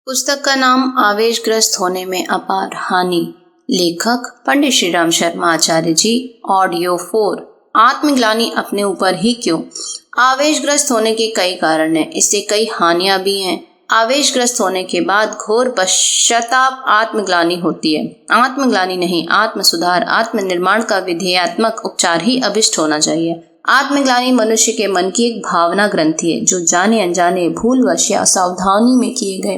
पुस्तक का नाम आवेशग्रस्त होने में अपार हानि। लेखक पंडित श्री राम शर्मा आचार्य जी। ऑडियो 4। आत्मग्लानि अपने ऊपर ही क्यों? आवेशग्रस्त होने के कई कारण हैं, इससे कई हानियां भी हैं। आवेशग्रस्त होने के बाद घोर पश्चाताप आत्मग्लानि होती है। आत्मग्लानि नहीं, आत्म सुधार, आत्म निर्माण का विधेयात्मक उपचार ही अभिष्ट होना चाहिए। आत्मग्लानि मनुष्य के मन की एक भावना ग्रंथि है जो जाने अनजाने, भूलवश या असावधानी में किए गए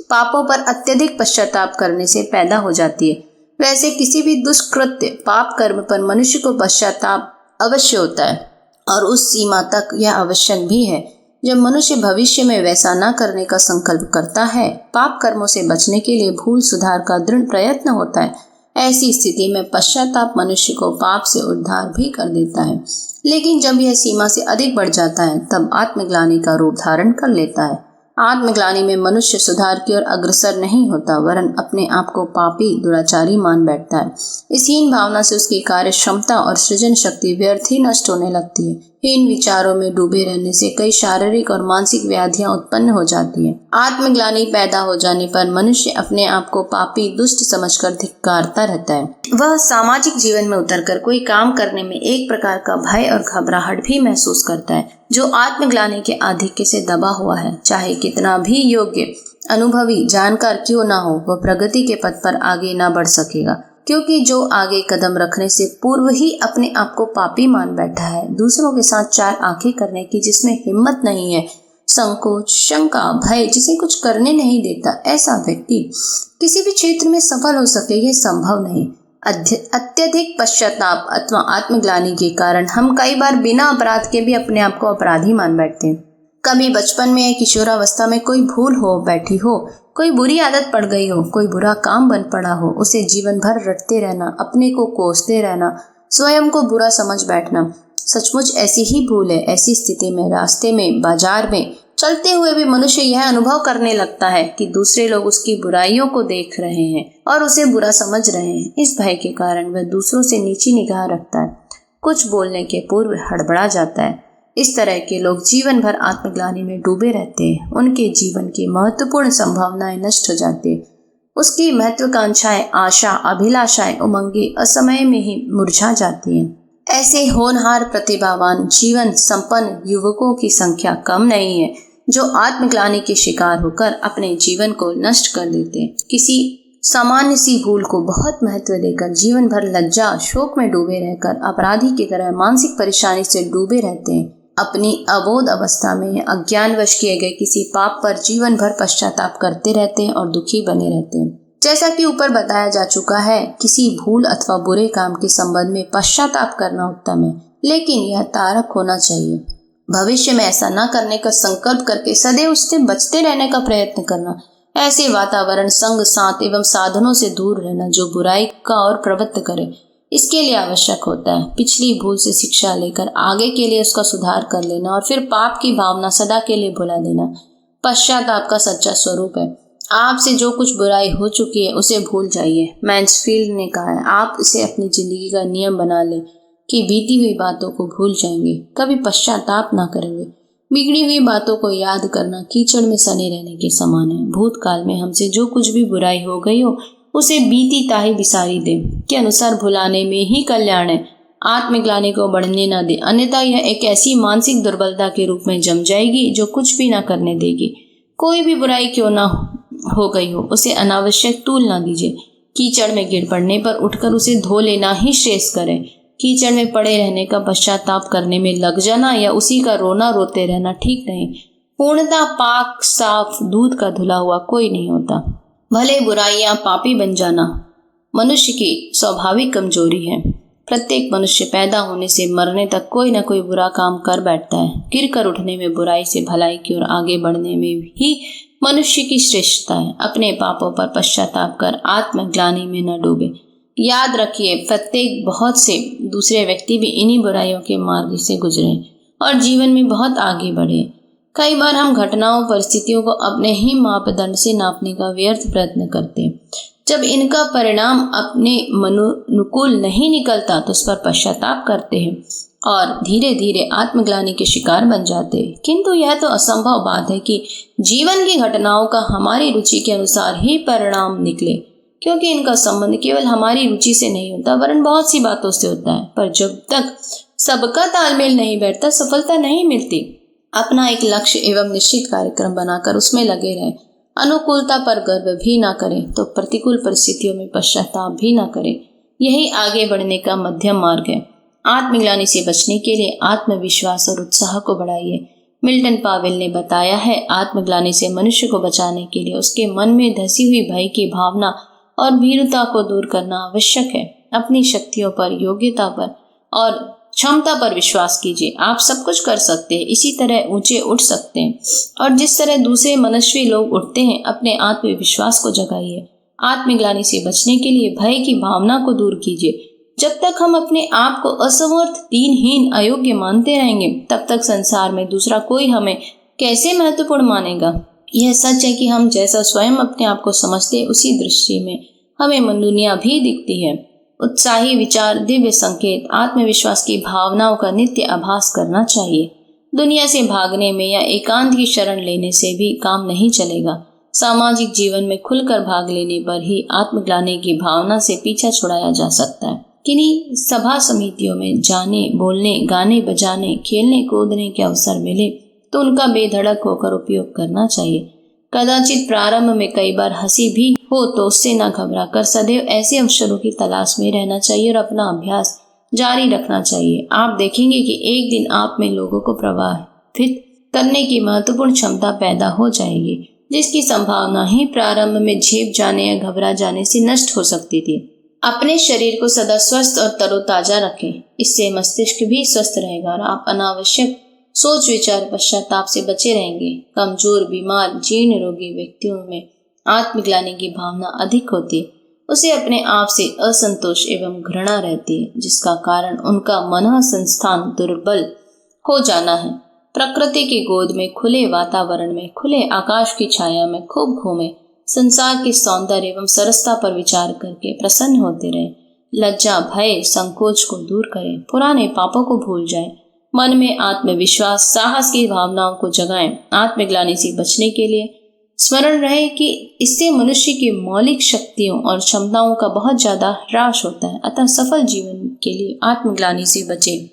पापों पर अत्यधिक पश्चाताप करने से पैदा हो जाती है। वैसे किसी भी दुष्कृत्य पाप कर्म पर मनुष्य को पश्चाताप अवश्य होता है और उस सीमा तक यह आवश्यक भी है जब मनुष्य भविष्य में वैसा न करने का संकल्प करता है। पाप कर्मों से बचने के लिए भूल सुधार का दृढ़ प्रयत्न होता है। ऐसी स्थिति में पश्चाताप मनुष्य को पाप से उद्धार भी कर देता है, लेकिन जब यह सीमा से अधिक बढ़ जाता है तब आत्मग्लानि का रूप धारण कर लेता है। आत्मग्लानि में मनुष्य सुधार की ओर अग्रसर नहीं होता, वरन अपने आप को पापी दुराचारी मान बैठता है। इस हीन भावना से उसकी कार्य क्षमता और सृजन शक्ति व्यर्थ ही नष्ट होने लगती है। हीन विचारों में डूबे रहने से कई शारीरिक और मानसिक व्याधियां उत्पन्न हो जाती हैं। आत्मग्लानि पैदा हो जाने पर मनुष्य अपने आप को पापी दुष्ट समझकर धिक्कारता रहता है। वह सामाजिक जीवन में उतरकर कोई काम करने में एक प्रकार का भय और घबराहट भी महसूस करता है जो आत्मग्लानि के आधिक्य से दबा हुआ है। चाहे कितना भी योग्य, अनुभवी, जानकार क्यों ना हो, वह प्रगति के पथ पर आगे ना बढ़ सकेगा, क्योंकि जो आगे कदम रखने से पूर्व ही अपने आप को पापी मान बैठा है, दूसरों के साथ चार आंखें करने की जिसमें हिम्मत नहीं है, संकोच, शंका, भय जिसे कुछ करने नहीं देता, ऐसा व्यक्ति किसी भी क्षेत्र में सफल हो सके यह संभव नहीं। अत्यधिक पश्चाताप अथवा आत्मग्लानि के कारण हम कई बार बिना अपराध के भी अपने आप को अपराधी मान बैठते हैं। कभी बचपन में या किशोरावस्था में कोई भूल हो बैठी हो, कोई बुरी आदत पड़ गई हो, कोई बुरा काम बन पड़ा हो, उसे जीवन भर रटते रहना, अपने को कोसते रहना, स्वयं को बुरा समझ बैठना सचमुच ऐसी ही भूल है। ऐसी स्थिति में रास्ते में, बाजार में चलते हुए भी मनुष्य यह अनुभव करने लगता है कि दूसरे लोग उसकी बुराइयों को देख रहे हैं और उसे बुरा समझ रहे हैं। इस भय के कारण वह दूसरों से नीची निगाह रखता है, कुछ बोलने के पूर्व हड़बड़ा जाता है। इस तरह के लोग जीवन भर आत्मग्लानि में डूबे रहते हैं। उनके जीवन की महत्वपूर्ण संभावनाएं नष्ट हो जाती है। उसकी महत्वाकांक्षाएं, आशा, अभिलाषाएं, उमंगे असमय में ही मुरझा जाती हैं। ऐसे होनहार, प्रतिभावान, जीवन संपन्न युवकों की संख्या कम नहीं है जो आत्मग्लानि के शिकार होकर अपने जीवन को नष्ट कर देते हैं। किसी सामान्य सी भूल को बहुत महत्व देकर जीवन भर लज्जा, शोक में डूबे रहकर अपराधी की तरह मानसिक परेशानी से डूबे रहते हैं। अपनी अबोध अवस्था में अज्ञानवश किए गए किसी पाप पर जीवन भर पश्चाताप करते रहते हैं और दुखी बने रहते हैं। जैसा कि ऊपर बताया जा चुका है, किसी भूल अथवा बुरे काम के संबंध में पश्चाताप करना उत्तम है, लेकिन यह तारक होना चाहिए। भविष्य में ऐसा न करने का संकल्प करके सदैव उससे बचते रहने का प्रयत्न करना, ऐसे वातावरण, संग साथ एवं साधनों से दूर रहना जो बुराई का और प्रवृत्त करे, इसके लिए आवश्यक होता है। पिछली भूल से शिक्षा लेकर आगे के लिए उसका सुधार कर लेना और फिर पाप की भावना सदा के लिए भुला देना पश्चाताप का सच्चा स्वरूप है। आपसे जो कुछ बुराई हो चुकी है उसे भूल जाइए। मैन्सफील्ड ने कहा है, आप इसे अपनी जिंदगी का नियम बना लें कि बीती हुई बातों को भूल जाएंगे, कभी पश्चाताप ना करेंगे। बिगड़ी हुई बातों को याद करना कीचड़ में सने रहने के समान है। भूतकाल में हमसे जो कुछ भी बुराई हो गई हो उसे बीती ताही बिसारी दे के अनुसार भुलाने में ही कल्याण है। आत्मग्लानि को बढ़ने न दे, अन्यथा यह एक ऐसी मानसिक दुर्बलता के रूप में जम जाएगी जो कुछ भी ना करने देगी। कोई भी बुराई क्यों ना हो गई हो, उसे अनावश्यक तूल ना दीजिए। कीचड़ में गिर पड़ने पर उठकर उसे धो लेना ही श्रेष्ठ करें। कीचड़ में पड़े रहने का पश्चाताप करने में लग जाना या उसी का रोना रोते रहना ठीक नहीं। पूर्णतः पाक साफ दूध का धुला हुआ कोई नहीं होता। भले बुराइयां पापी बन जाना मनुष्य की स्वाभाविक कमजोरी है। प्रत्येक मनुष्य पैदा होने से मरने तक कोई न कोई बुरा काम कर बैठता है। गिर कर उठने में, बुराई से भलाई की ओर आगे बढ़ने में ही मनुष्य की श्रेष्ठता है। अपने पापों पर पश्चाताप कर आत्मग्लानि में न डूबे। याद रखिए, प्रत्येक बहुत से दूसरे व्यक्ति भी इन्हीं बुराइयों के मार्ग से गुजरे और जीवन में बहुत आगे बढ़े। कई बार हम घटनाओं, परिस्थितियों को अपने ही मापदंड से नापने का व्यर्थ प्रयत्न करते हैं। जब इनका परिणाम अपने मनुकूल नहीं निकलता तो उस पर पश्चाताप करते हैं और धीरे धीरे आत्मग्लानि के शिकार बन जाते। किंतु यह तो असंभव बात है कि जीवन की घटनाओं का हमारी रुचि के अनुसार ही परिणाम निकले, क्योंकि इनका संबंध केवल हमारी रुचि से नहीं होता वरन बहुत सी बातों से होता है। पर जब तक सबका तालमेल नहीं बैठता सफलता नहीं मिलती। अपना एक लक्ष्य एवं निश्चित कार्यक्रम बनाकर उसमें लगे रहें। अनुकूलता पर गर्व भी ना करें तो प्रतिकूल परिस्थितियों में पश्चाताप भी ना करें। यही आगे बढ़ने का मध्यम मार्ग है। आत्मग्लानि से बचने के लिए आत्मविश्वास और उत्साह को बढ़ाइए। मिल्टन पावेल ने बताया है, आत्मग्लानि से मनुष्य को बचाने के लिए उसके मन में धसी हुई भय की भावना और भीरुता को दूर करना आवश्यक है। अपनी शक्तियों पर, योग्यता पर और क्षमता पर विश्वास कीजिए। आप सब कुछ कर सकते हैं, इसी तरह ऊंचे उठ सकते हैं और जिस तरह दूसरे मनस्वी लोग उठते हैं। अपने आत्मविश्वास को जगाइए। आत्मग्लानि से बचने के लिए भय की भावना को दूर कीजिए। जब तक हम अपने आप को असमर्थ, दीनहीन, अयोग्य मानते रहेंगे तब तक संसार में दूसरा कोई हमें कैसे महत्वपूर्ण मानेगा। यह सच है कि हम जैसा स्वयं अपने आप को समझते हैं उसी दृष्टि में हमें दुनिया भी दिखती है। उत्साही विचार, दिव्य संकेत, आत्मविश्वास की भावनाओं का नित्य आभास करना चाहिए। दुनिया से भागने में या एकांत की शरण लेने से भी काम नहीं चलेगा। सामाजिक जीवन में खुलकर भाग लेने पर ही आत्मग्लानि की भावना से पीछा छुड़ाया जा सकता है। किन्हीं सभा समितियों में जाने, बोलने, गाने बजाने, खेलने कूदने के अवसर मिले तो उनका बेधड़क होकर उपयोग करना चाहिए। कदाचित प्रारंभ में कई बार हंसी भी हो तो उससे न घबराकर सदैव ऐसे अवसरों की तलाश में रहना चाहिए और अपना अभ्यास जारी रखना चाहिए। आप देखेंगे कि एक दिन आप में लोगों को प्रभावित करने की महत्वपूर्ण क्षमता पैदा हो जाएगी, जिसकी संभावना ही प्रारंभ में झेप जाने या घबरा जाने से नष्ट हो सकती थी। अपने शरीर को सदा स्वस्थ और तरोताजा रखें, इससे मस्तिष्क भी स्वस्थ रहेगा और आप अनावश्यक सोच विचार, पश्चाताप से बचे रहेंगे। कमजोर, बीमार, जीर्ण रोगी व्यक्तियों में आत्मग्लानि की भावना अधिक होती है। उसे अपने आप से असंतोष एवं घृणा रहती है, जिसका कारण उनका मन संस्थान दुर्बल हो जाना है। प्रकृति की गोद में, खुले वातावरण में, खुले आकाश की छाया में खूब घूमें। संसार के सौंदर्य एवं सरसता पर विचार करके प्रसन्न होते रहें। लज्जा, भय, संकोच को दूर करें। पुराने पापों को भूल जाएं। मन में आत्मविश्वास, साहस की भावनाओं को जगाएं। आत्मग्लानि से बचने के लिए स्मरण रहे कि इससे मनुष्य की मौलिक शक्तियों और क्षमताओं का बहुत ज्यादा ह्रास होता है। अतः सफल जीवन के लिए आत्मग्लानि से बचें।